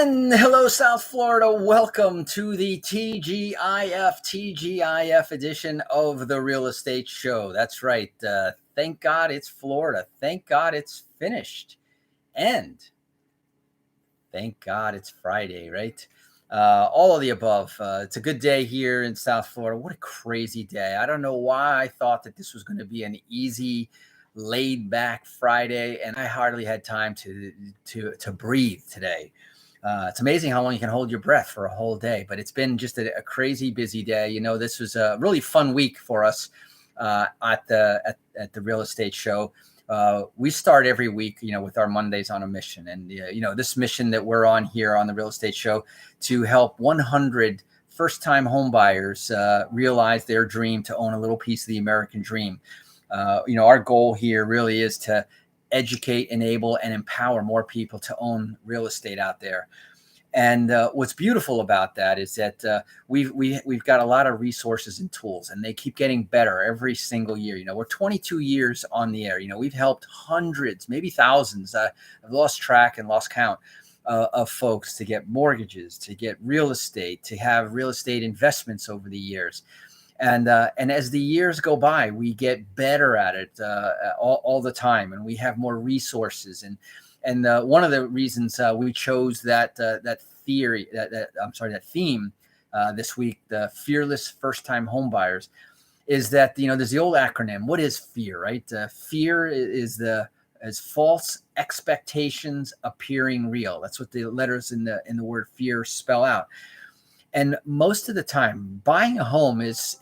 And hello, South Florida. Welcome to the TGIF edition of the Real Estate Show. That's right. Thank God it's Florida. Thank God it's finished. And thank God it's Friday, right? All of the above. It's a good day here in South Florida. What a crazy day. I don't know why I thought that this was going to be an easy, laid back Friday, and I hardly had time to breathe today. It's amazing how long you can hold your breath for a whole day, but it's been just a crazy busy day. You know, this was a really fun week for us at the Real Estate Show. We start every week, with our Mondays on a mission, and this mission that we're on here on the Real Estate Show to help 100 first-time home buyers realize their dream to own a little piece of the American dream. Our goal here really is to educate, enable, and empower more people to own real estate out there. And what's beautiful about that is that we've got a lot of resources and tools, and they keep getting better every single year. We're 22 years on the air. We've helped hundreds, maybe thousands. I've lost track and lost count of folks to get mortgages, to get real estate, to have real estate investments over the years. And as the years go by, we get better at it all the time, and we have more resources. And one of the reasons we chose that theme this week, the fearless first-time home buyers, is that there's the old acronym. What is fear, right? Fear is false expectations appearing real. That's what the letters in the word fear spell out. And most of the time, buying a home is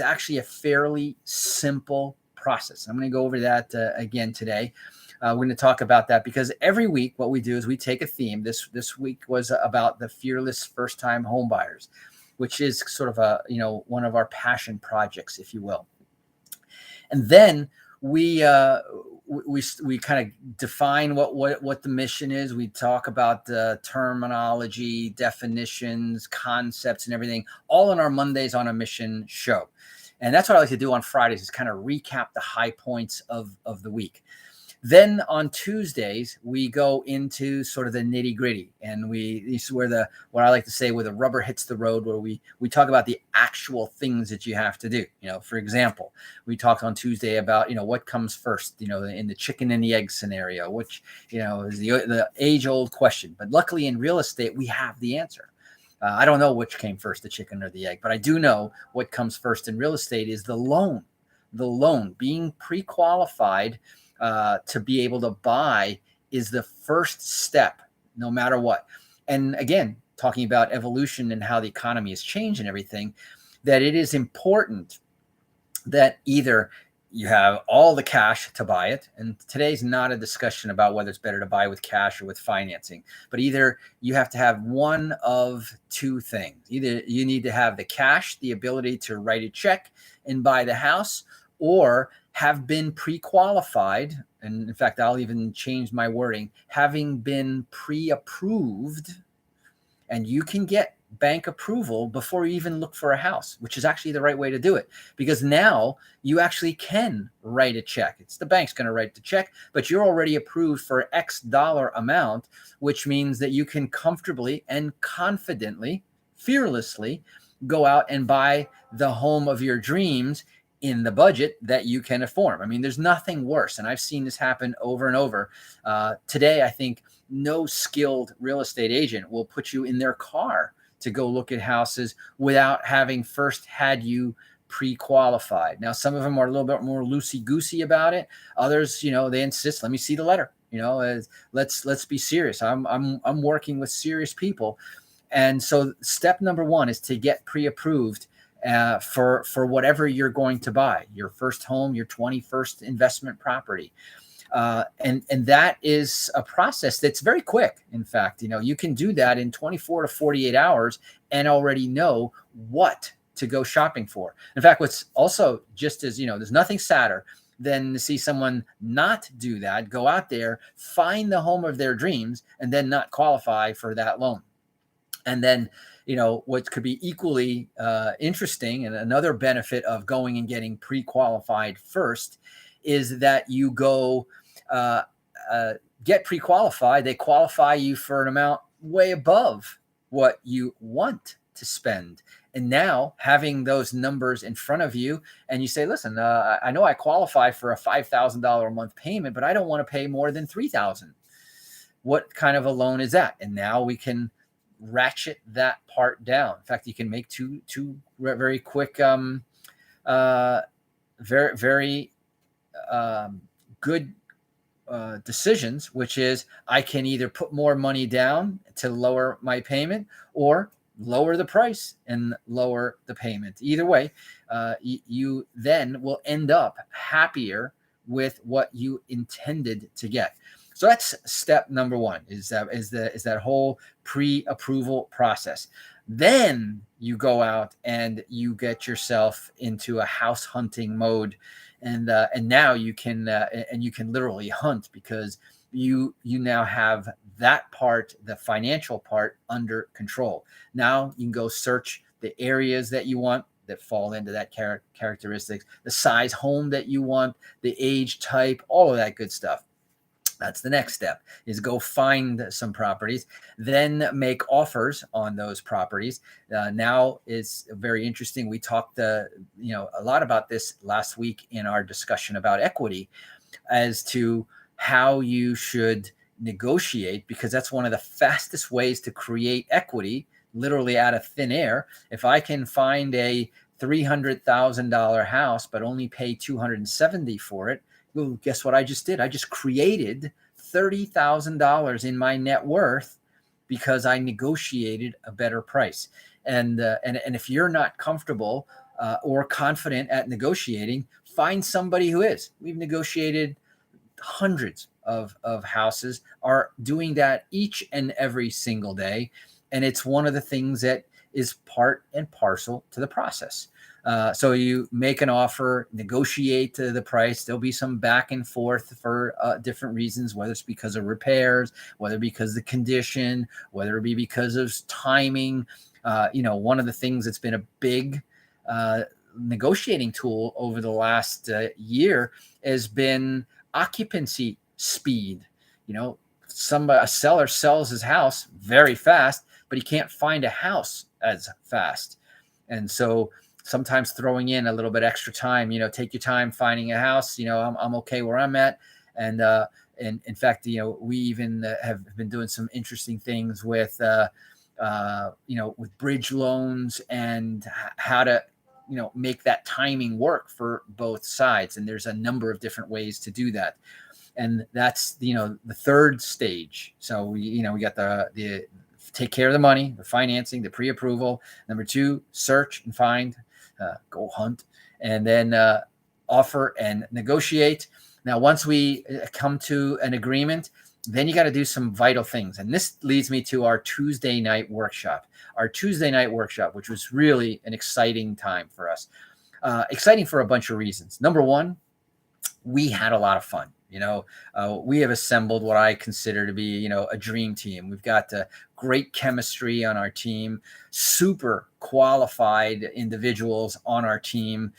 actually a fairly simple process. I'm going to go over that again today. We're going to talk about that because every week what we do is we take a theme. This week was about the fearless first-time home buyers, which is sort of one of our passion projects, if you will. And then we kind of define what the mission is. We talk about the terminology, definitions, concepts, and everything, all in our Mondays on a Mission show. And that's what I like to do on Fridays, is kind of recap the high points of the week. Then on Tuesdays, we go into sort of the nitty gritty, and this is where what I like to say, where the rubber hits the road, where we talk about the actual things that you have to do. For example, we talked on Tuesday about, what comes first, in the chicken and the egg scenario, which, is the age old question. But luckily in real estate, we have the answer. I don't know which came first, the chicken or the egg, but I do know what comes first in real estate is the loan. The loan, being pre-qualified to be able to buy, is the first step, no matter what. And again, talking about evolution and how the economy has changed and everything, that it is important that either you have all the cash to buy it, and today's not a discussion about whether it's better to buy with cash or with financing, but either you have to have one of two things. Either you need to have the cash, the ability to write a check and buy the house, or have been pre-qualified, and in fact, I'll even change my wording, having been pre-approved, and you can get bank approval before you even look for a house, which is actually the right way to do it, because now you actually can write a check. It's the bank's going to write the check, but you're already approved for X dollar amount, which means that you can comfortably and confidently, fearlessly go out and buy the home of your dreams in the budget that you can afford. I mean, there's nothing worse. And I've seen this happen over and over. Today, I think no skilled real estate agent will put you in their car to go look at houses without having first had you pre-qualified. Now, some of them are a little bit more loosey-goosey about it. Others, they insist, let me see the letter. Let's be serious. I'm working with serious people. And so step number one is to get pre-approved for whatever you're going to buy, your first home, your 21st investment property. And that is a process that's very quick. In fact, you can do that in 24 to 48 hours and already know what to go shopping for. In fact, what's also just as, there's nothing sadder than to see someone not do that, go out there, find the home of their dreams, and then not qualify for that loan. And then, what could be equally interesting, and another benefit of going and getting pre-qualified first, is that you go get pre-qualified. They qualify you for an amount way above what you want to spend. And now having those numbers in front of you, and you say, listen, I know I qualify for a $5,000 a month payment, but I don't want to pay more than $3,000. What kind of a loan is that? And now we can ratchet that part down. In fact, you can make two very quick, very good decisions, which is I can either put more money down to lower my payment or lower the price and lower the payment. Either way, you then will end up happier with what you intended to get. So that's step number one, is that whole pre-approval process. Then you go out and you get yourself into a house hunting mode, and now you can literally hunt, because you now have that part, the financial part, under control. Now you can go search the areas that you want that fall into that characteristics, the size home that you want, the age type, all of that good stuff. That's the next step, is go find some properties, then make offers on those properties. Now is very interesting. We talked a lot about this last week in our discussion about equity, as to how you should negotiate, because that's one of the fastest ways to create equity, literally out of thin air. If I can find a $300,000 house but only pay $270 for it, well, guess what I just did? I just created $30,000 in my net worth because I negotiated a better price. And if you're not comfortable or confident at negotiating, find somebody who is. We've negotiated hundreds of houses, are doing that each and every single day. And it's one of the things that is part and parcel to the process. So you make an offer, negotiate the price. There'll be some back and forth for different reasons, whether it's because of repairs, whether it be because of the condition, whether it be because of timing. One of the things that's been a big negotiating tool over the last year has been occupancy speed. A seller sells his house very fast, but he can't find a house as fast. And so sometimes throwing in a little bit extra time, take your time finding a house. I'm okay where I'm at. And in fact, we even have been doing some interesting things with, with bridge loans and how to, make that timing work for both sides. And there's a number of different ways to do that. And that's, the third stage. So we got the take care of the money, the financing, the pre-approval. Number two, search and find, go hunt, and then offer and negotiate. Now, once we come to an agreement, then you got to do some vital things. And this leads me to our Tuesday night workshop, which was really an exciting time for us. Exciting for a bunch of reasons. Number one, we had a lot of fun. We have assembled what I consider to be, a dream team. We've got great chemistry on our team, super qualified individuals on our team,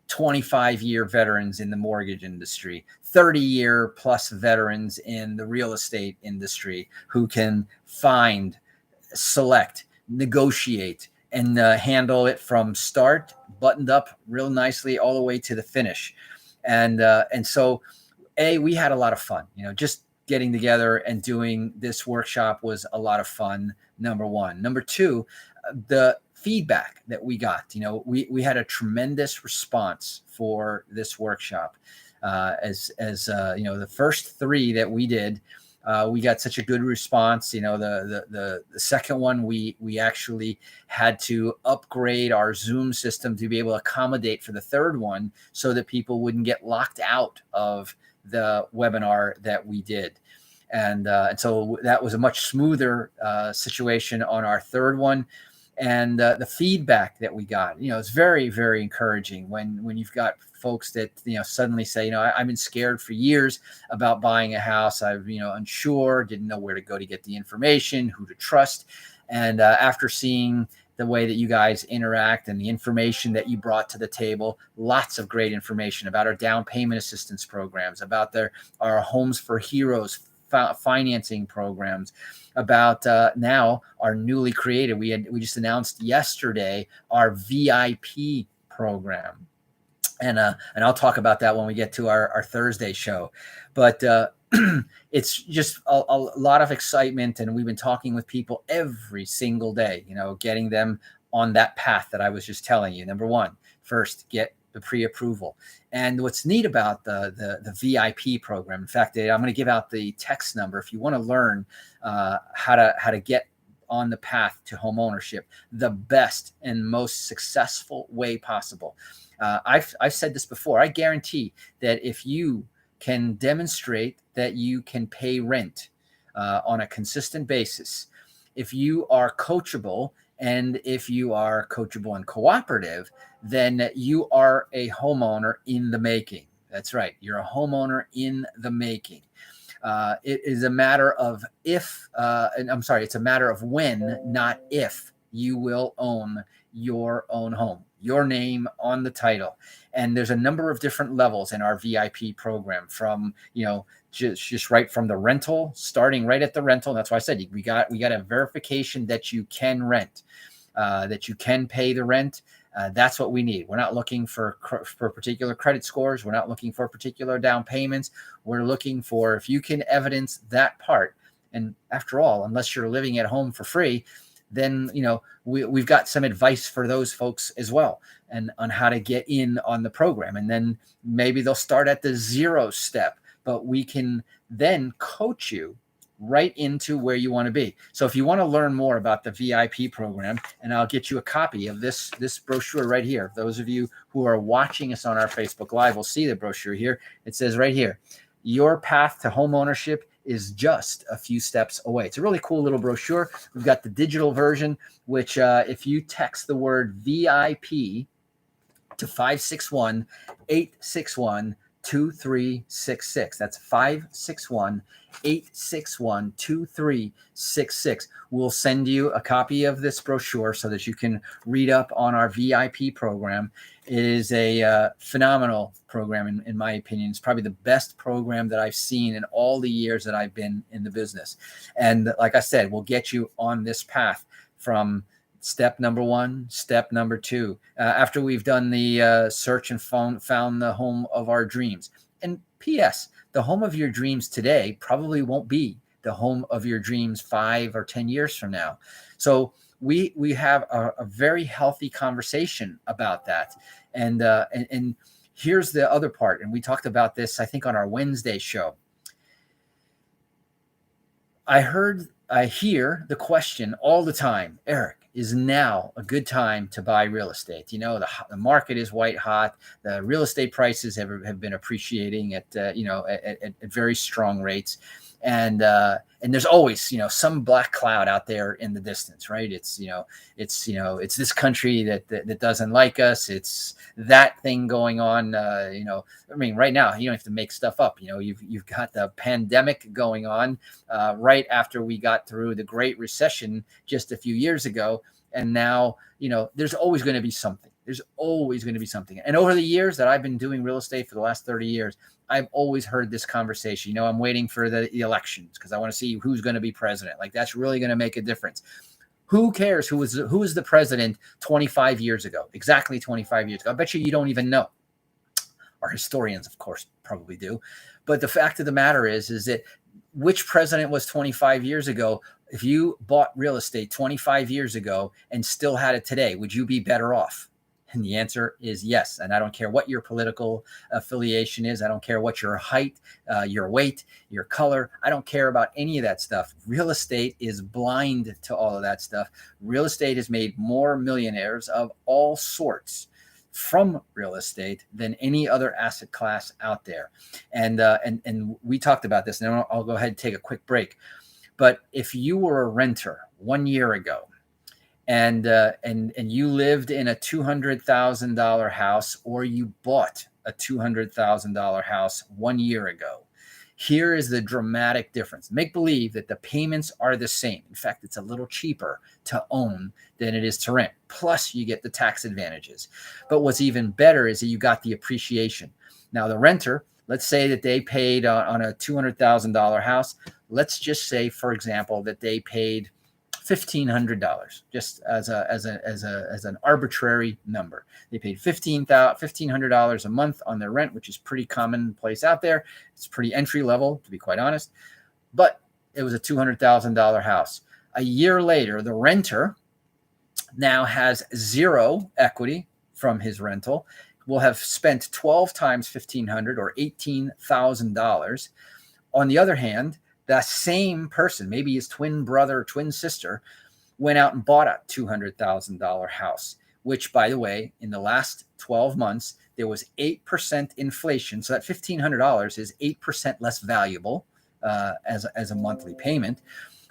25-year veterans in the mortgage industry, 30-year plus veterans in the real estate industry who can find, select, negotiate, and handle it from start, buttoned up real nicely all the way to the finish. And so we had a lot of fun, just getting together and doing this workshop was a lot of fun. Number one. Number two, the feedback that we got, we had a tremendous response for this workshop. The first three that we did, we got such a good response. The second one, we actually had to upgrade our Zoom system to be able to accommodate for the third one so that people wouldn't get locked out of the webinar that we did. And so that was a much smoother situation on our third one. And the feedback that we got, it's very, very encouraging when you've got folks that, suddenly say, I've been scared for years about buying a house. I've, unsure, didn't know where to go to get the information, who to trust. And after seeing the way that you guys interact and the information that you brought to the table, lots of great information about our down payment assistance programs, about our Homes for Heroes financing programs, about now our newly created, we just announced yesterday our VIP program. And I'll talk about that when we get to our Thursday show. But it's just a lot of excitement, and we've been talking with people every single day, getting them on that path that I was just telling you. Number one, first, get the pre-approval. And what's neat about the VIP program, in fact, I'm going to give out the text number if you want to learn how to get on the path to home ownership the best and most successful way possible. I've said this before. I guarantee that if you can demonstrate that you can pay rent on a consistent basis, if you are coachable, and if you are coachable and cooperative, then you are a homeowner in the making. That's right. You're a homeowner in the making. It is a matter of it's a matter of when, not if, you will own your own home, your name on the title. And there's a number of different levels in our VIP program, from, just right from the rental, starting right at the rental. That's why I said we got a verification that you can rent, that you can pay the rent. That's what we need. We're not looking for particular credit scores. We're not looking for particular down payments. We're looking for, if you can evidence that part. And after all, unless you're living at home for free, then we've got some advice for those folks as well, and on how to get in on the program. And then maybe they'll start at the 0 step, but we can then coach you right into where you want to be. So if you want to learn more about the VIP program, and I'll get you a copy of this brochure right here. Those of you who are watching us on our Facebook Live will see the brochure here. It says right here, your path to home ownership is just a few steps away. It's a really cool little brochure. We've got the digital version, which if you text the word VIP to 561-861-2366. That's 561-861-2366. We'll send you a copy of this brochure so that you can read up on our VIP program. It is a phenomenal program, in my opinion. It's probably the best program that I've seen in all the years that I've been in the business. And like I said, we'll get you on this path from step number 1, step number 2, after we've done the search and found the home of our dreams. And P.S., the home of your dreams today probably won't be the home of your dreams 5 or 10 years from now. So we have a very healthy conversation about that. And here's the other part. And we talked about this, I think, on our Wednesday show. I hear the question all the time, Eric, is now a good time to buy real estate? The market is white hot. The real estate prices have been appreciating at very strong rates. And there's always, some black cloud out there in the distance, right? It's this country that doesn't like us. It's that thing going on. Right now, you don't have to make stuff up. You've got the pandemic going on right after we got through the Great Recession just a few years ago. And now, there's always going to be something. There's always going to be something. And over the years that I've been doing real estate for the last 30 years, I've always heard this conversation. I'm waiting for the elections because I want to see who's going to be president. Like, that's really going to make a difference. Who cares who was the president 25 years ago? Exactly 25 years ago. I bet you don't even know. Our historians, of course, probably do. But the fact of the matter is that which president was 25 years ago? If you bought real estate 25 years ago and still had it today, would you be better off? And the answer is yes. And I don't care what your political affiliation is. I don't care what your height, your weight, your color. I don't care about any of that stuff. Real estate is blind to all of that stuff. Real estate has made more millionaires of all sorts from real estate than any other asset class out there. And we talked about this, and then I'll go ahead and take a quick break. But if you were a renter 1 year ago, and you lived in a $200,000 house, or you bought a $200,000 house 1 year ago, here is the dramatic difference. Make believe that the payments are the same. In fact, it's a little cheaper to own than it is to rent. Plus, you get the tax advantages. But what's even better is that you got the appreciation. Now, the renter, let's say that they paid on a $200,000 house, let's just say, for example, that they paid $1,500, just as an arbitrary number. They paid $1,500 a month on their rent, which is pretty commonplace out there. It's pretty entry level, to be quite honest. But it was a $200,000 house. A year later, the renter now has zero equity from his rental, will have spent 12 times $1,500 or $18,000. On the other hand, the same person, maybe his twin brother or twin sister, went out and bought a $200,000 house, which, by the way, in the last 12 months, there was 8% inflation. So that $1,500 is 8% less valuable as a monthly payment,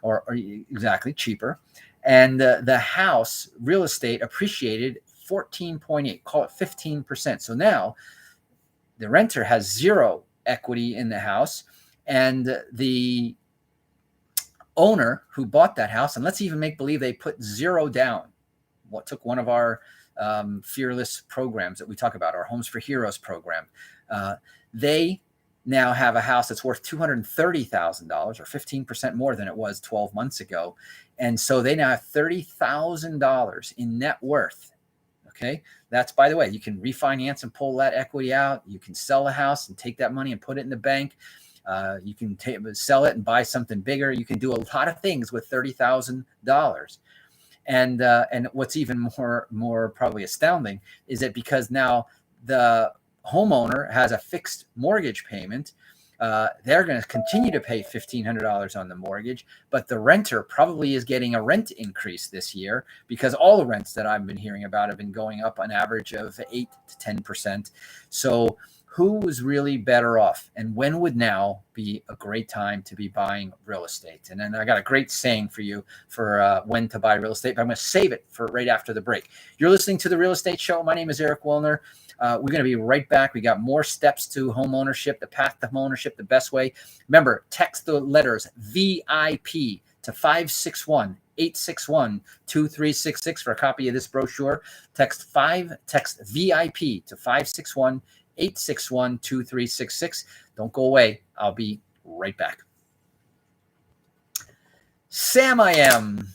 or exactly cheaper. And the house real estate appreciated 14.8, call it 15%. So now the renter has zero equity in the house, and the owner who bought that house, and let's even make believe they put zero down, what took one of our fearless programs that we talk about, our Homes for Heroes program, they now have a house that's worth $230,000 or 15% more than it was 12 months ago. And so they now have $30,000 in net worth. Okay. That's, by the way, you can refinance and pull that equity out. You can sell the house and take that money and put it in the bank. You can sell it and buy something bigger. You can do a lot of things with $30,000. And what's even more probably astounding is that because now the homeowner has a fixed mortgage payment, they're going to continue to pay $1,500 on the mortgage, but the renter probably is getting a rent increase this year because all the rents that I've been hearing about have been going up on average of 8 to 10%. So who was really better off, and when would now be a great time to be buying real estate? And then I got a great saying for you for when to buy real estate, but I'm going to save it for right after the break. You're listening to The Real Estate Show. My name is Eric Woolner. We're going to be right back. We got more steps to home ownership, the path to home ownership, the best way. Remember, text the letters VIP to 561-861-2366 for a copy of this brochure. Text VIP to 561-861-2366. Don't go away. I'll be right back. Sam, I am.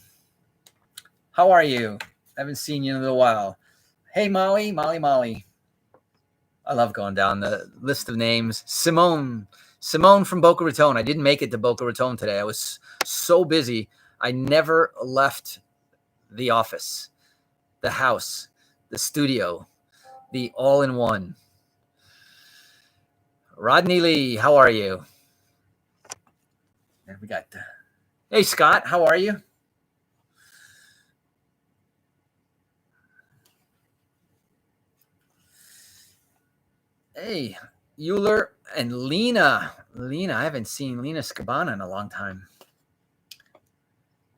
How are you? I haven't seen you in a little while. Hey, Molly. I love going down the list of names. Simone from Boca Raton. I didn't make it to Boca Raton today. I was so busy. I never left the office, the house, the studio, the all-in-one. Rodney Lee, how are you? And we got, hey, Scott, how are you? Hey, Euler and Lena. I haven't seen Lena Scabana in a long time.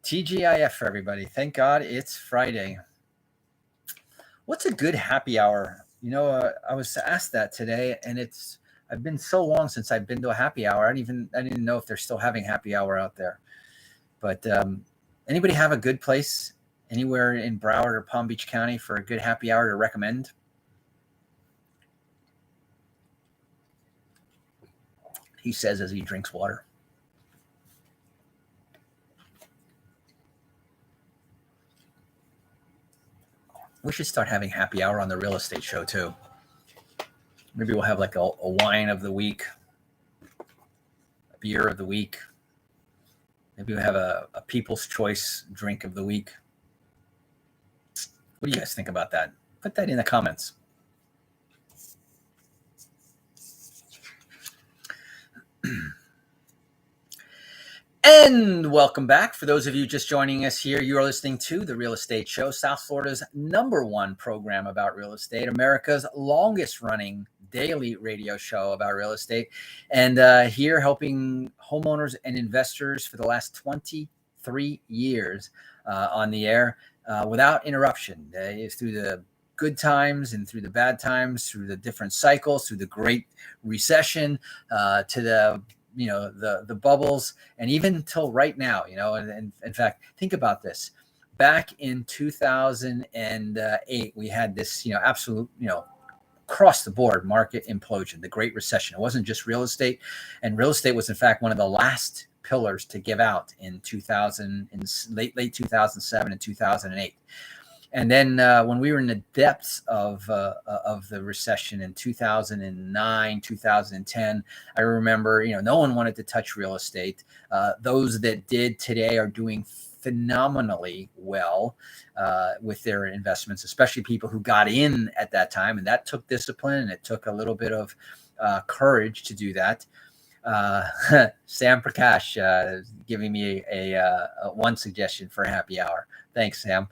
TGIF for everybody. Thank God it's Friday. What's a good happy hour? You know, I was asked that today, and I've been so long since I've been to a happy hour. I didn't know if they're still having happy hour out there. But anybody have a good place anywhere in Broward or Palm Beach County for a good happy hour to recommend? He says as he drinks water. We should start having happy hour on the real estate show too. Maybe we'll have like a wine of the week, a beer of the week. Maybe we'll have a people's choice drink of the week. What do you guys think about that? Put that in the comments. And welcome back. For those of you just joining us here, you are listening to The Real Estate Show, South Florida's #1 program about real estate, America's longest running daily radio show about real estate, and here helping homeowners and investors for the last 23 years on the air without interruption. Through the good times and through the bad times, through the different cycles, through the Great Recession, to the bubbles, and even until right now, and in fact, think about this. Back in 2008, we had this, absolute, across the board market implosion, the Great Recession. It wasn't just real estate, and real estate was in fact one of the last pillars to give out in late 2007 and 2008. And then when we were in the depths of the recession in 2009, 2010, I remember, no one wanted to touch real estate. Those that did today are doing phenomenally well with their investments, especially people who got in at that time. And that took discipline, and it took a little bit of courage to do that. Sam Prakash giving me a one suggestion for a happy hour. Thanks, Sam.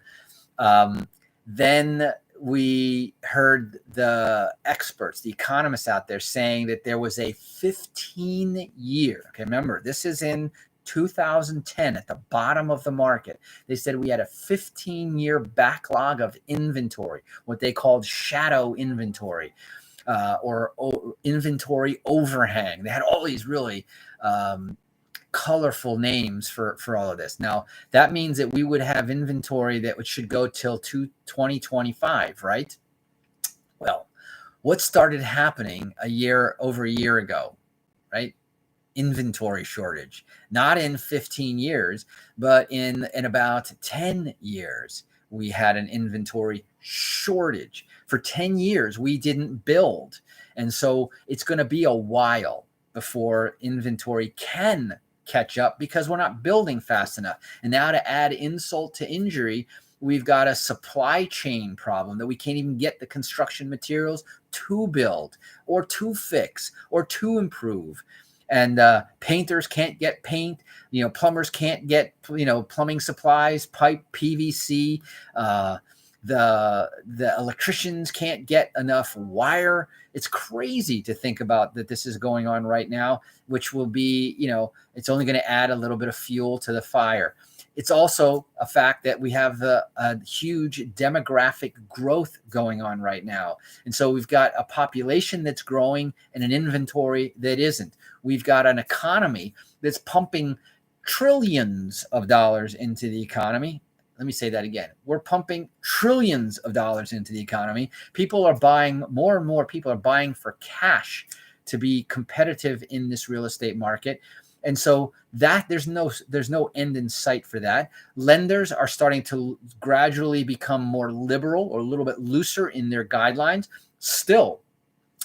Then we heard the experts, the economists out there saying that there was a 15-year, okay, remember, this is in 2010 at the bottom of the market. They said we had a 15-year backlog of inventory, what they called shadow inventory, or inventory overhang. They had all these really colorful names for all of this. Now, that means that we would have inventory that should go till 2025, right? Well, what started happening over a year ago, right? Inventory shortage, not in 15 years, but in about 10 years, we had an inventory shortage. For 10 years, we didn't build. And so it's going to be a while before inventory can catch up because we're not building fast enough. And now, to add insult to injury, we've got a supply chain problem that we can't even get the construction materials to build or to fix or to improve. And painters can't get paint, plumbers can't get, plumbing supplies, pipe, PVC, the electricians can't get enough wire. It's crazy to think about that this is going on right now, which will be, it's only going to add a little bit of fuel to the fire. It's also a fact that we have a huge demographic growth going on right now. And so we've got a population that's growing and an inventory that isn't. We've got an economy that's pumping trillions of dollars into the economy. Let me say that again. We're pumping trillions of dollars into the economy. People are buying, more and more people are buying for cash to be competitive in this real estate market. And so that there's no end in sight for that. Lenders are starting to gradually become more liberal or a little bit looser in their guidelines still.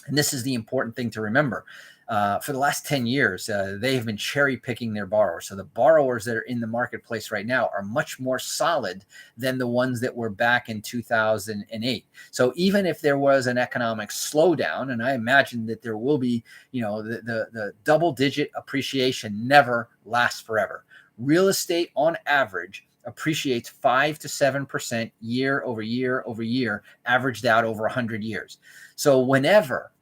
And this is the important thing to remember. For the last 10 years, they have been cherry picking their borrowers. So the borrowers that are in the marketplace right now are much more solid than the ones that were back in 2008. So even if there was an economic slowdown, and I imagine that there will be, the double-digit appreciation never lasts forever. Real estate on average appreciates 5 to 7% year over year over year, averaged out over 100 years. So whenever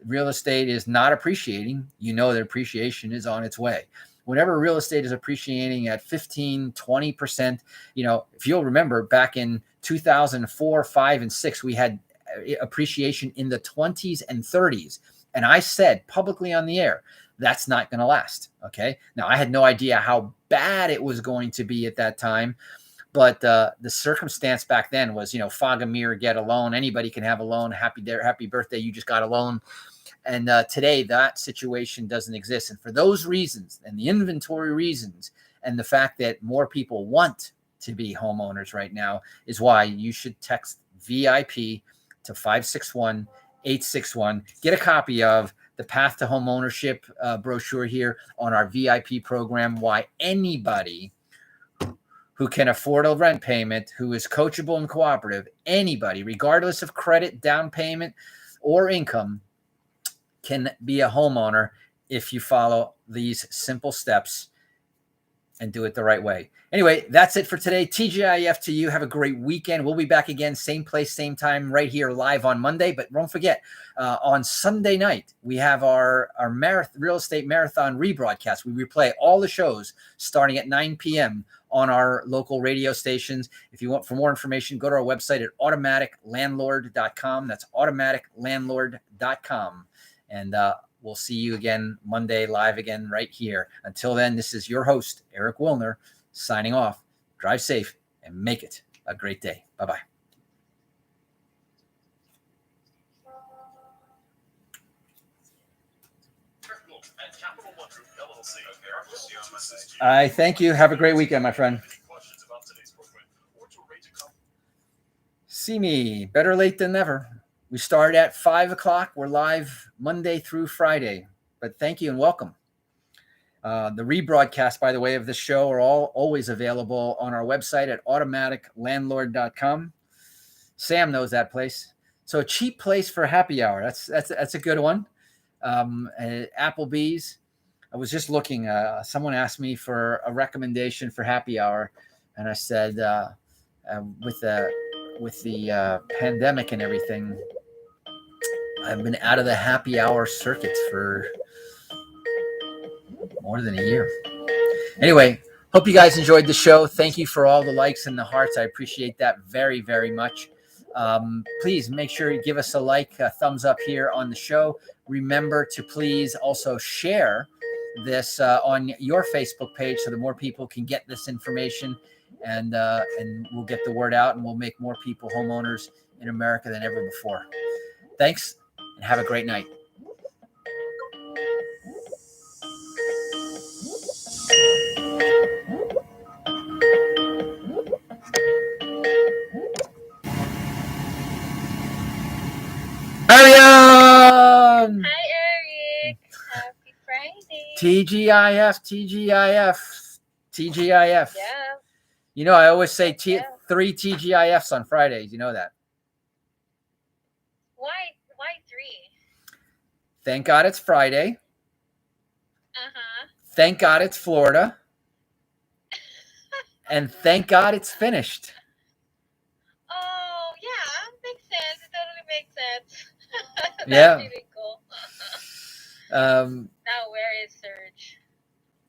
real estate is not appreciating, that appreciation is on its way. Whenever real estate is appreciating at 15, 20%, if you'll remember back in 2004, 5, and 6, we had appreciation in the 20s and 30s. And I said publicly on the air, that's not going to last. Okay. Now, I had no idea how bad it was going to be at that time. But the circumstance back then was, fog a mirror, get a loan. Anybody can have a loan. Happy birthday. You just got a loan. And today that situation doesn't exist. And for those reasons and the inventory reasons and the fact that more people want to be homeowners right now is why you should text VIP to 561-861. Get a copy of the Path to Homeownership brochure here on our VIP program. Why anybody who can afford a rent payment, who is coachable and cooperative, anybody, regardless of credit, down payment, or income, can be a homeowner if you follow these simple steps and do it the right way. Anyway, that's it for today. TGIF to you. Have a great weekend. We'll be back again, same place, same time, right here live on Monday. But don't forget, on Sunday night, we have our real estate marathon rebroadcast. We replay all the shows starting at 9 p.m. on our local radio stations. If you want for more information, go to our website at automaticlandlord.com. That's automaticlandlord.com. And we'll see you again Monday, live again right here. Until then, this is your host, Eric Wilner, signing off. Drive safe and make it a great day. Bye-bye. First of all, I thank you. Have a great weekend, my friend. See me. Better late than never. We start at 5 o'clock. We're live Monday through Friday. But thank you and welcome. The rebroadcast, by the way, of this show are always available on our website at automaticlandlord.com. Sam knows that place. So a cheap place for happy hour. That's a good one. Applebee's. I was just looking. Someone asked me for a recommendation for happy hour, and I said, with the pandemic and everything, I've been out of the happy hour circuits for more than a year. Anyway, hope you guys enjoyed the show. Thank you for all the likes and the hearts. I appreciate that very, very much. Please make sure you give us a like, a thumbs up here on the show. Remember to please also share this on your Facebook page so that more people can get this information, and we'll get the word out, and we'll make more people homeowners in America than ever before. Thanks, and have a great night. Mariam! Hi, Eric. Happy Friday. TGIF, TGIF, TGIF. Yeah. You know, I always say 3 TGIFs on Fridays. You know that. Why 3? Thank God it's Friday. Uh-huh. Thank God it's Florida. And thank God it's finished. Oh, yeah. Makes sense. It totally makes sense. That's Yeah. really cool. Now, where is Serge?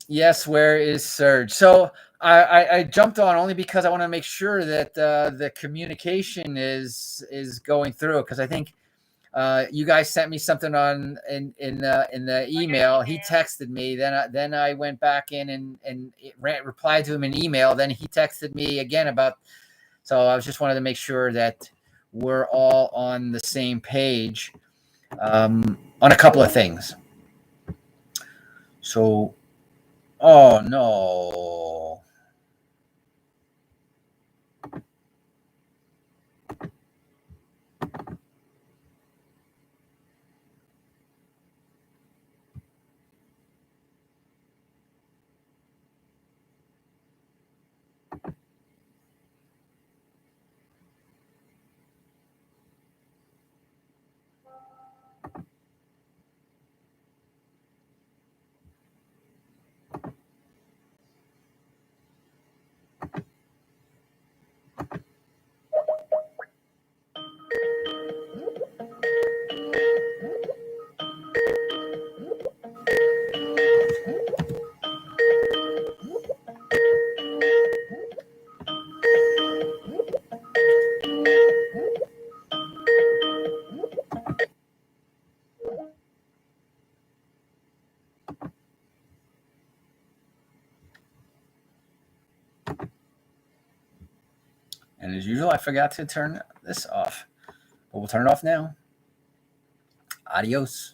Yes, where is Serge? So I jumped on only because I want to make sure that the communication is going through, because I think you guys sent me something in the email. He texted me. Then I went back in and replied to him in email. Then he texted me again about. So I just wanted to make sure that we're all on the same page on a couple of things. So, oh no. And as usual, I forgot to turn this off. But we'll turn it off now. Adios.